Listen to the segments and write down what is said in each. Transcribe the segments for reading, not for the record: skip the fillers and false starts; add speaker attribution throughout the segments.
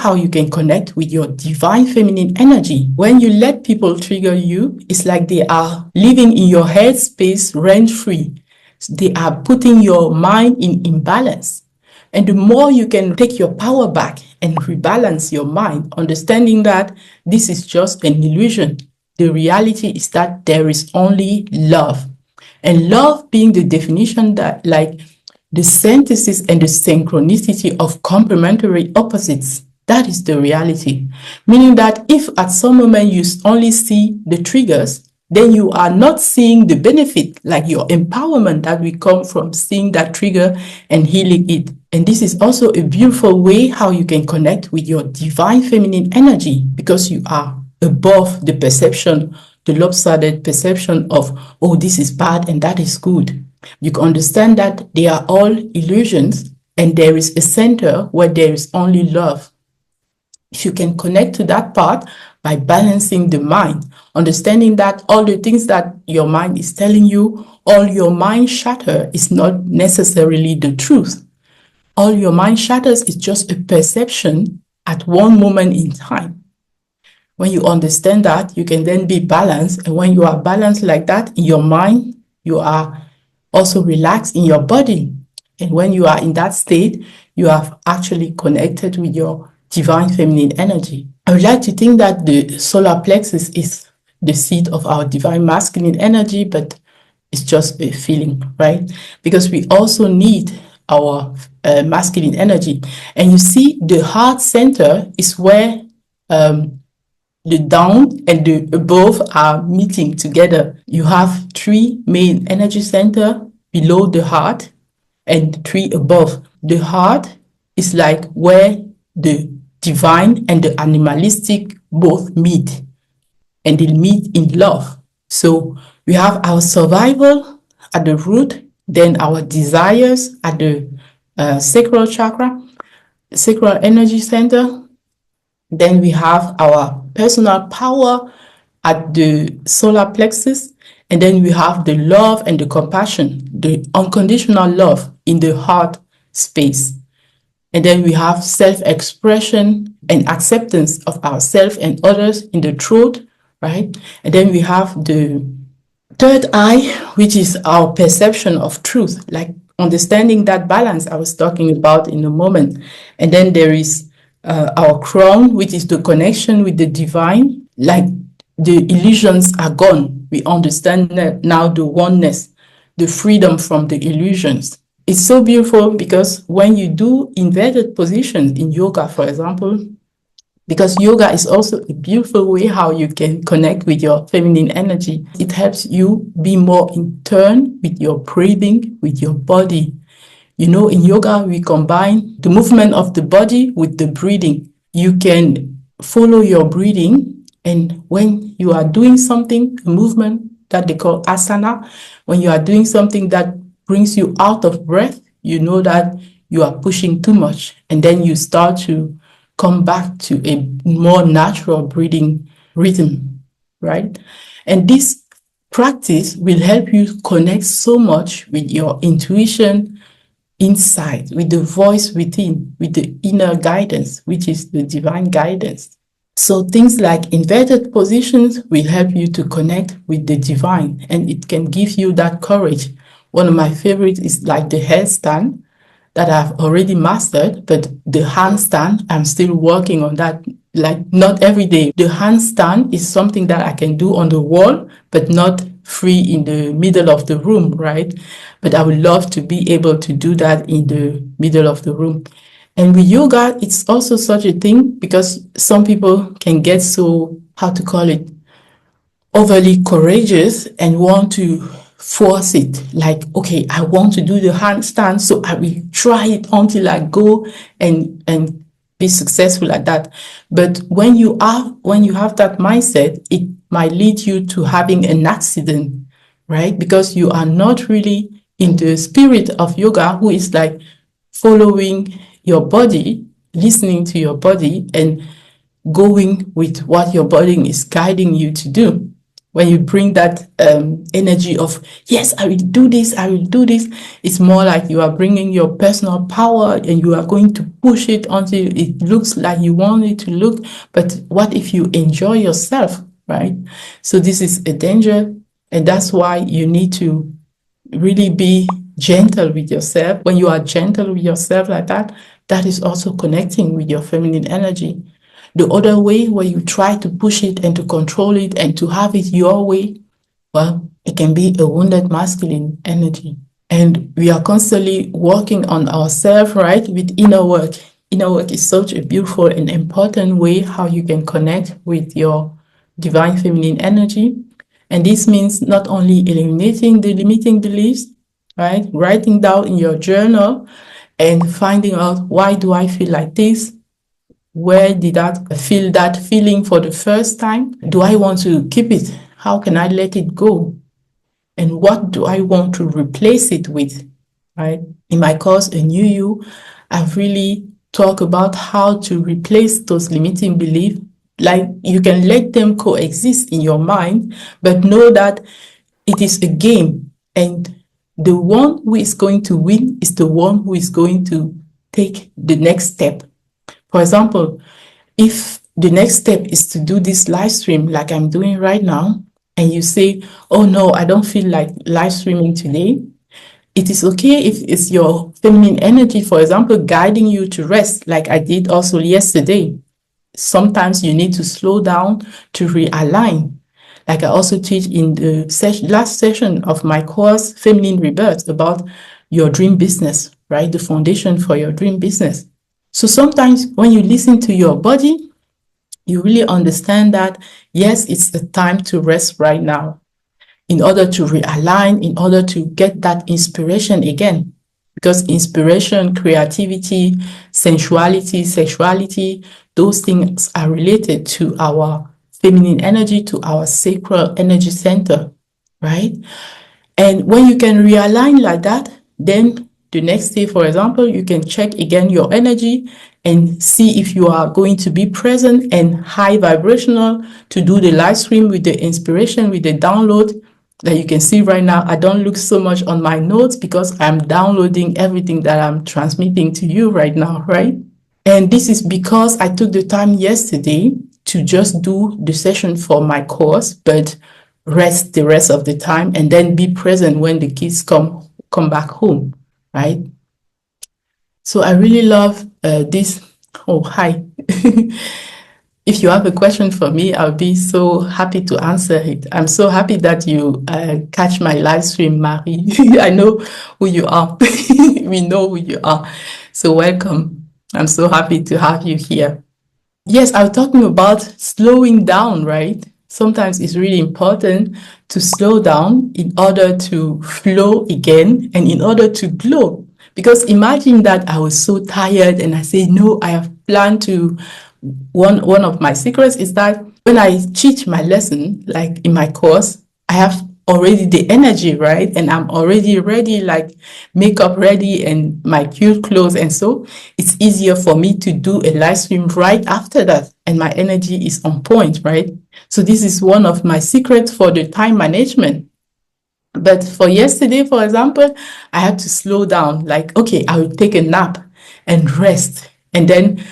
Speaker 1: how you can connect with your divine feminine energy. When you let people trigger you, it's like they are living in your head space rent-free. They are putting your mind in imbalance. And the more you can take your power back and rebalance your mind, understanding that this is just an illusion. The reality is that there is only love. And love being the definition that, like, the synthesis and the synchronicity of complementary opposites. That is the reality. Meaning that if at some moment you only see the triggers, then you are not seeing the benefit, like your empowerment that will come from seeing that trigger and healing it. And this is also a beautiful way how you can connect with your divine feminine energy, because you are above the perception, the lopsided perception of, oh, this is bad and that is good. You can understand that they are all illusions and there is a center where there is only love. If you can connect to that part by balancing the mind, understanding that all the things that your mind is telling you, all your mind chatter is not necessarily the truth. All your mind shatters is just a perception at one moment in time. When you understand that, you can then be balanced. And when you are balanced like that in your mind, you are also relaxed in your body. And when you are in that state, you have actually connected with your divine feminine energy. I would like to think that the solar plexus is the seat of our divine masculine energy, but it's just a feeling, right? Because we also need our masculine energy. And you see, the heart center is where the down and the above are meeting together. You have 3 main energy centers below the heart and 3 above. The heart is like where the divine and the animalistic both meet, and they meet in love. So we have our survival at the root, then our desires at the sacral chakra, sacral energy center. Then we have our personal power at the solar plexus. And then we have the love and the compassion, the unconditional love in the heart space. And then we have self-expression and acceptance of ourselves and others in the throat, right? And then we have the third eye, which is our perception of truth, like understanding that balance I was talking about in a moment. And then there is our crown, which is the connection with the divine, like the illusions are gone. We understand that now the oneness, the freedom from the illusions. It's so beautiful because when you do inverted positions in yoga, for example, because yoga is also a beautiful way how you can connect with your feminine energy. It helps you be more in tune with your breathing, with your body. You know, in yoga, we combine the movement of the body with the breathing. You can follow your breathing, and when you are doing something, a movement that they call asana, when you are doing something that brings you out of breath, you know that you are pushing too much, and then you start to come back to a more natural breathing rhythm, right? And this practice will help you connect so much with your intuition inside, with the voice within, with the inner guidance, which is the divine guidance. So things like inverted positions will help you to connect with the divine, and it can give you that courage. One of my favorites is like the headstand that I've already mastered, but the handstand, I'm still working on that, like not every day. The handstand is something that I can do on the wall, but not free in the middle of the room, right? But I would love to be able to do that in the middle of the room. And with yoga, it's also such a thing because some people can get so, how to call it, overly courageous and want to force it. Like, okay, I want to do the handstand, so I will try it until I go and be successful at that. But when you have that mindset, it might lead you to having an accident, right? Because you are not really in the spirit of yoga, who is like following your body, listening to your body, and going with what your body is guiding you to do. When you bring that energy of, yes, I will do this, I will do this, it's more like you are bringing your personal power and you are going to push it until it looks like you want it to look. But what if you enjoy yourself, right? So this is a danger. And that's why you need to really be gentle with yourself. When you are gentle with yourself like that, that is also connecting with your feminine energy. The other way, where you try to push it and to control it and to have it your way, well, it can be a wounded masculine energy. And we are constantly working on ourselves, right, with inner work. Inner work is such a beautiful and important way how you can connect with your divine feminine energy. And this means not only eliminating the limiting beliefs, right, writing down in your journal and finding out, why do I feel like this? Where did I feel that feeling for the first time? Do I want to keep it? How can I let it go? And what do I want to replace it with? Right? In my course, A New You, I've really talked about how to replace those limiting beliefs. Like, you can let them coexist in your mind, but know that it is a game, and the one who is going to win is the one who is going to take the next step. For example, if the next step is to do this live stream like I'm doing right now, and you say, oh no, I don't feel like live streaming today, it is okay if it's your feminine energy, for example, guiding you to rest, like I did also yesterday. Sometimes you need to slow down to realign. Like I also teach in the last session of my course, Feminine Rebirth, about your dream business, right? The foundation for your dream business. So sometimes when you listen to your body, you really understand that, yes, it's the time to rest right now, in order to realign, in order to get that inspiration again. Because inspiration, creativity, sensuality, sexuality, those things are related to our feminine energy, to our sacral energy center, right? And when you can realign like that, then the next day, for example, you can check again your energy and see if you are going to be present and high vibrational to do the live stream with the inspiration, with the download. That you can see right now, I don't look so much on my notes because I'm downloading everything that I'm transmitting to you right now, right? And this is because I took the time yesterday to just do the session for my course, but rest the rest of the time and then be present when the kids come back home, right? So I really love this. Oh, hi. If you have a question for me, I'll be so happy to answer it. I'm so happy that you catch my live stream, Marie. I know who you are. We know who you are. So welcome. I'm so happy to have you here. Yes, I'm talking about slowing down, right? Sometimes it's really important to slow down in order to flow again and in order to glow. Because imagine that I was so tired and I say, no, I have planned to. One of my secrets is that when I teach my lesson, like in my course, I have already the energy, right? And I'm already ready, like makeup ready and my cute clothes. And so it's easier for me to do a live stream right after that. And my energy is on point, right? So this is one of my secrets for the time management. But for yesterday, for example, I had to slow down, like, okay, I will take a nap and rest. And then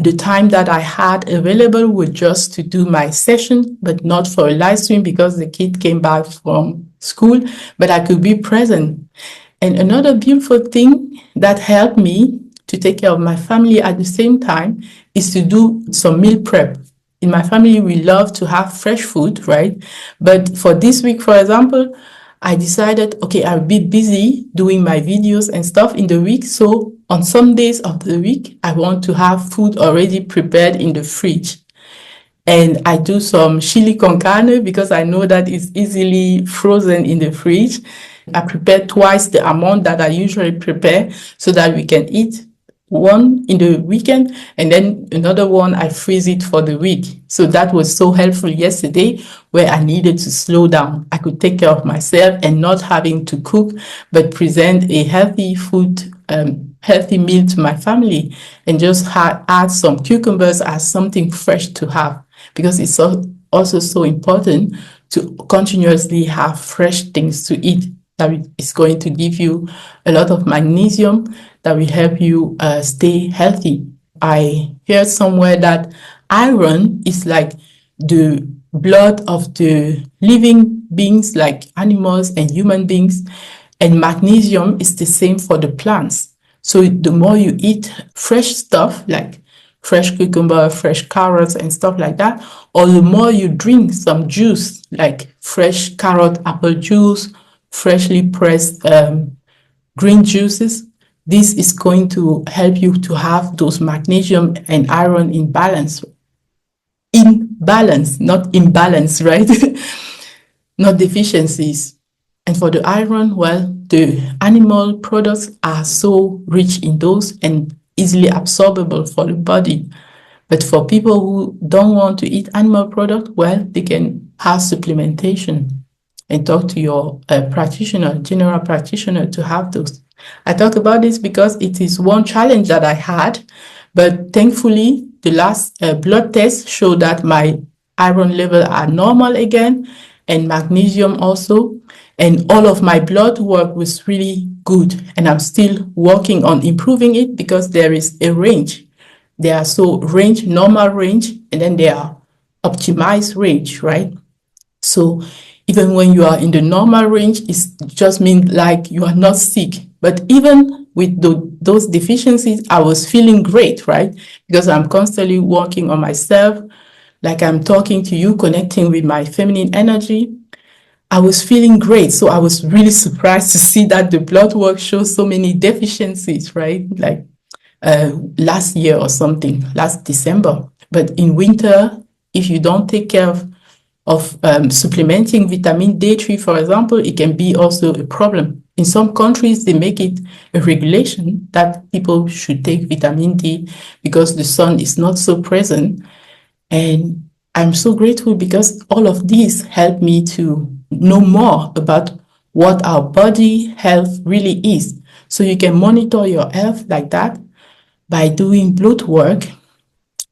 Speaker 1: the time that I had available was just to do my session, but not for a live stream because the kid came back from school, but I could be present. And another beautiful thing that helped me to take care of my family at the same time is to do some meal prep. In my family, we love to have fresh food, right? But for this week, for example, I decided, okay, I'll be busy doing my videos and stuff in the week. So on some days of the week, I want to have food already prepared in the fridge. And I do some chili con carne because I know that it's easily frozen in the fridge. I prepare twice the amount that I usually prepare so that we can eat one in the weekend and then another one I freeze it for the week. So that was so helpful yesterday where I needed to slow down. I could take care of myself and not having to cook, but present a healthy food, healthy meal to my family and just add some cucumbers as something fresh to have, because it's also so important to continuously have fresh things to eat that is going to give you a lot of magnesium that will help you stay healthy. I heard somewhere that iron is like the blood of the living beings, like animals and human beings, and magnesium is the same for the plants. So the more you eat fresh stuff like fresh cucumber, fresh carrots and stuff like that, or the more you drink some juice like fresh carrot, apple juice, freshly pressed green juices, this is going to help you to have those magnesium and iron in balance. In balance, not imbalance, right? Not deficiencies. And for the iron, well, the animal products are so rich in those and easily absorbable for the body. But for people who don't want to eat animal product, well, they can have supplementation and talk to your practitioner, general practitioner, to have those. I talk about this because it is one challenge that I had, but thankfully the last blood test showed that my iron level are normal again, and magnesium also, and all of my blood work was really good, and I'm still working on improving it because there is a range. There are so range, normal range, and then there are optimized range, right? So even when you are in the normal range, it just means like you are not sick. But even with those deficiencies, I was feeling great, right? Because I'm constantly working on myself, like I'm talking to you, connecting with my feminine energy. I was feeling great. So I was really surprised to see that the blood work shows so many deficiencies, right? Like last year or something, last December. But in winter, if you don't take care of supplementing vitamin D3, for example, it can be also a problem. In some countries, they make it a regulation that people should take vitamin D because the sun is not so present. And I'm so grateful because all of these help me to know more about what our body health really is. So you can monitor your health like that by doing blood work.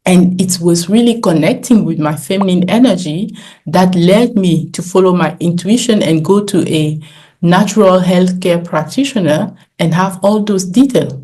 Speaker 1: And it was really connecting with my feminine energy that led me to follow my intuition and go to a natural healthcare practitioner and have all those details.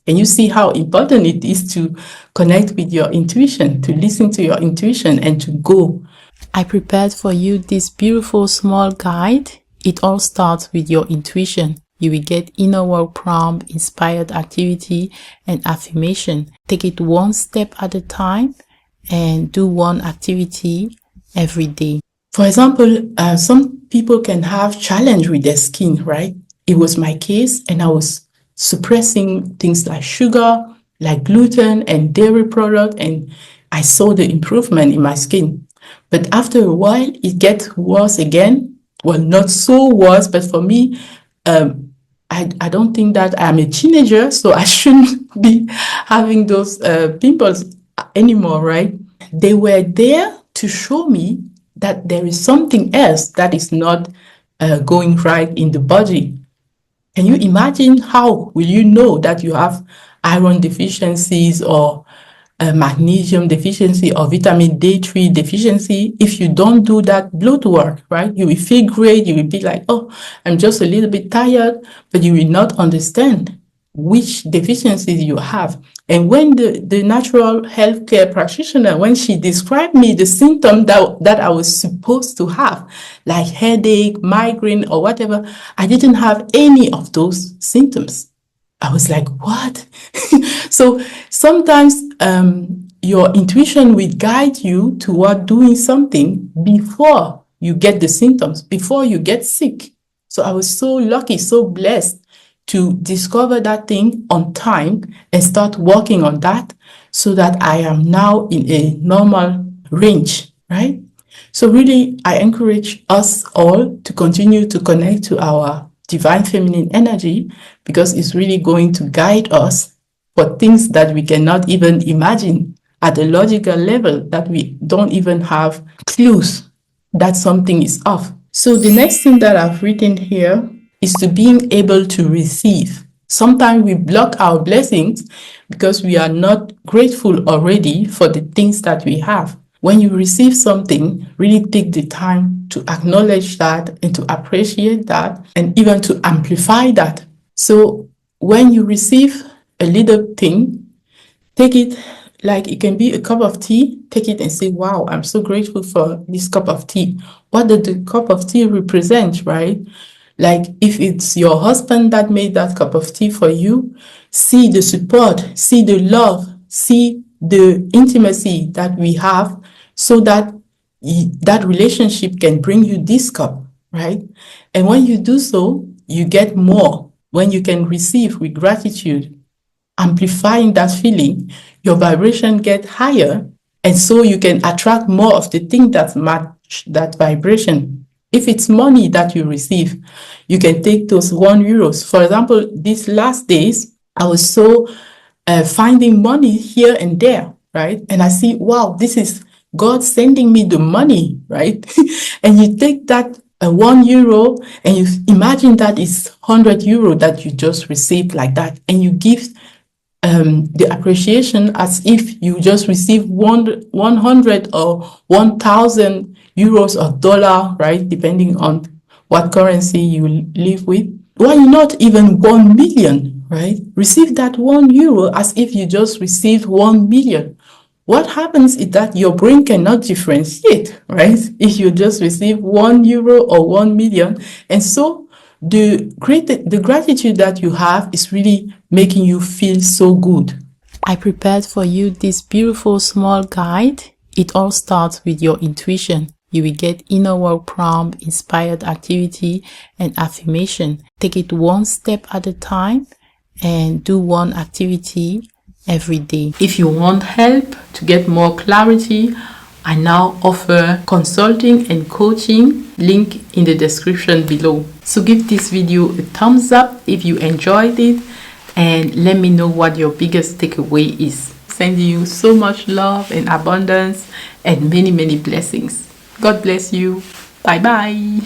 Speaker 1: And you see how important it is to connect with your intuition, to listen to your intuition and to go. I prepared for you this beautiful small guide. It all starts with your intuition. You will get inner work prompt, inspired activity, and affirmation. Take it one step at a time and do one activity every day. For example, some people can have challenge with their skin, right? It was my case, and I was suppressing things like sugar, like gluten and dairy product, and I saw the improvement in my skin. But after a while, it gets worse again. Well, not so worse, but for me, I don't think that I'm a teenager, so I shouldn't be having those pimples anymore, right? They were there to show me that there is something else that is not going right in the body. Can you imagine how will you know that you have iron deficiencies or magnesium deficiency or vitamin D3 deficiency if you don't do that blood work, right? You will feel great. You will be like, oh, I'm just a little bit tired, but you will not understand which deficiencies you have. And when the natural healthcare practitioner, when she described me the symptom that I was supposed to have, like headache, migraine, or whatever, I didn't have any of those symptoms. I was like, what? So sometimes your intuition will guide you toward doing something before you get the symptoms, before you get sick. So I was so lucky, so blessed to discover that thing on time and start working on that so that I am now in a normal range, right? So really, I encourage us all to continue to connect to our divine feminine energy because it's really going to guide us for things that we cannot even imagine at a logical level, that we don't even have clues that something is off. So the next thing that I've written here is to being able to receive. Sometimes we block our blessings because we are not grateful already for the things that we have. when you receive something, really take the time to acknowledge that and to appreciate that and even to amplify that. So when you receive a little thing, take it like it can be a cup of tea. Take it and say, wow, I'm so grateful for this cup of tea. What did the cup of tea represent, right? Like if it's your husband that made that cup of tea for you, see the support, see the love, see the intimacy that we have so that that relationship can bring you this cup, right? And when you do so, you get more. When you can receive with gratitude, amplifying that feeling, your vibration get higher, and so you can attract more of the thing that match that vibration. If it's money that you receive, you can take those €1. For example, these last days, I was so finding money here and there, right? And I see, wow, this is God sending me the money, right? And you take that €1 and you imagine that is €100 that you just received like that, and you give the appreciation as if you just received 100 or 1,000 euros or dollar, right? Depending on what currency you live with. Why not even 1 million, right? Receive that €1 as if you just received 1 million. What happens is that your brain cannot differentiate, right? If you just receive €1 or 1 million. And so the gratitude that you have is really making you feel so good. I prepared for you this beautiful small guide. It all starts with your intuition. You will get inner work prompt, inspired activity, and affirmation. Take it one step at a time and do one activity every day. If you want help to get more clarity, I now offer consulting and coaching, link in the description below. So give this video a thumbs up if you enjoyed it and let me know what your biggest takeaway is. Sending you so much love and abundance and many blessings. God bless you. Bye bye.